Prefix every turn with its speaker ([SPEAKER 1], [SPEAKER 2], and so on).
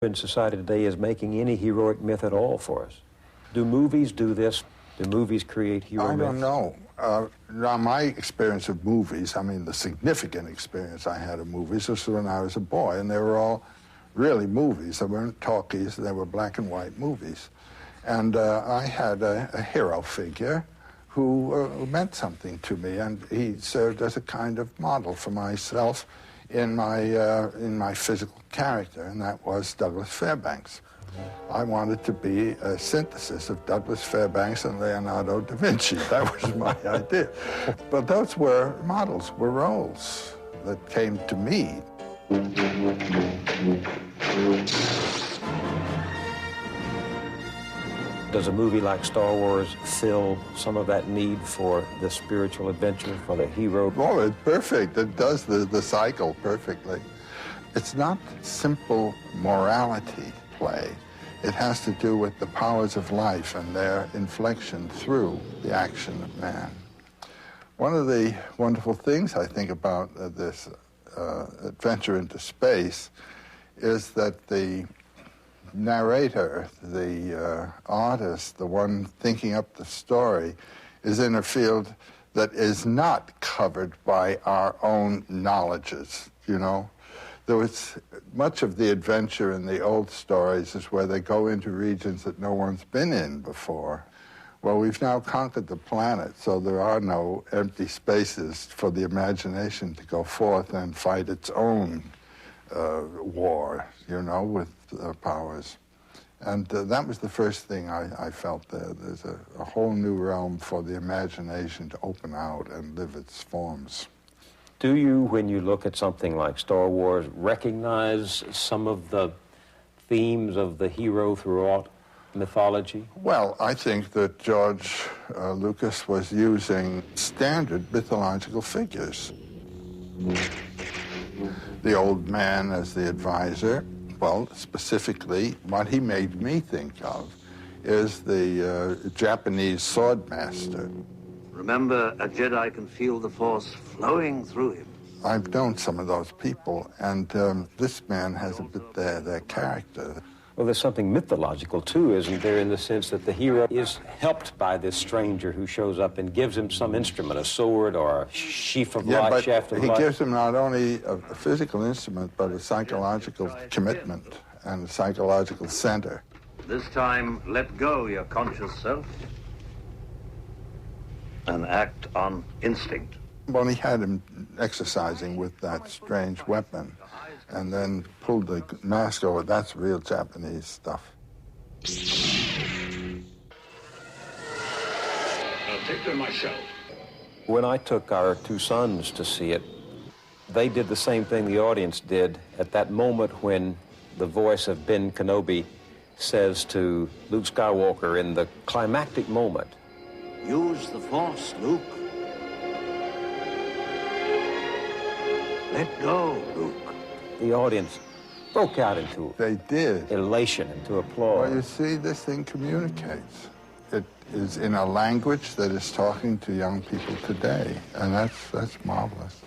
[SPEAKER 1] in society today is making any heroic myth at all for us. Do movies do this? Do movies create hero myths?
[SPEAKER 2] I don't know. Now, my experience of movies, I mean, the significant experience I had of movies was when I was a boy, and they were all really movies. They weren't talkies, they were black and white movies. And I had a hero figure who meant something to me, and he served as a kind of model for myself in my physical character, and that was Douglas Fairbanks. I wanted to be a synthesis of Douglas Fairbanks and Leonardo da Vinci. That was my idea. But those were models, were roles that came to me.
[SPEAKER 1] Does a movie like Star Wars fill some of that need for the spiritual adventure, for the hero?
[SPEAKER 2] Oh, it's perfect. It does the cycle perfectly. It's not simple morality play. It has to do with the powers of life and their inflection through the action of man. One of the wonderful things I think about this adventure into space is that the narrator, the artist, the one thinking up the story, is in a field that is not covered by our own knowledges, you know. There was much of the adventure in the old stories is where they go into regions that no one's been in before. Well, we've now conquered the planet, so there are no empty spaces for the imagination to go forth and fight its own war, you know, with powers. And that was the first thing I felt there. There's a whole new realm for the imagination to open out and live its forms.
[SPEAKER 1] Do you, when you look at something like Star Wars, recognize some of the themes of the hero throughout mythology?
[SPEAKER 2] Well, I think that George Lucas was using standard mythological figures. The old man as the advisor. Well, specifically, what he made me think of is the Japanese sword master.
[SPEAKER 3] Remember, a Jedi can feel the Force flowing through him.
[SPEAKER 2] I've known some of those people, and this man has a bit their character.
[SPEAKER 1] Well, there's something mythological, too, isn't there, in the sense that the hero is helped by this stranger who shows up and gives him some instrument, a sword or a sheaf of light, shaft of light.
[SPEAKER 2] He gives him not only a physical instrument, but a psychological commitment and a psychological center.
[SPEAKER 3] This time, let go your conscious self and act on instinct.
[SPEAKER 2] Well, he had him exercising with that strange weapon, and then pulled the mask over. That's real Japanese stuff.
[SPEAKER 3] I'll take them myself.
[SPEAKER 1] When I took our two sons to see it, they did the same thing the audience did at that moment when the voice of Ben Kenobi says to Luke Skywalker in the climactic moment,
[SPEAKER 3] Use the Force, Luke. Let go, Luke.
[SPEAKER 1] the audience broke out into
[SPEAKER 2] They did.
[SPEAKER 1] elation, into applause.
[SPEAKER 2] Well, you see, this thing communicates. It is in a language that is talking to young people today, and that's marvelous.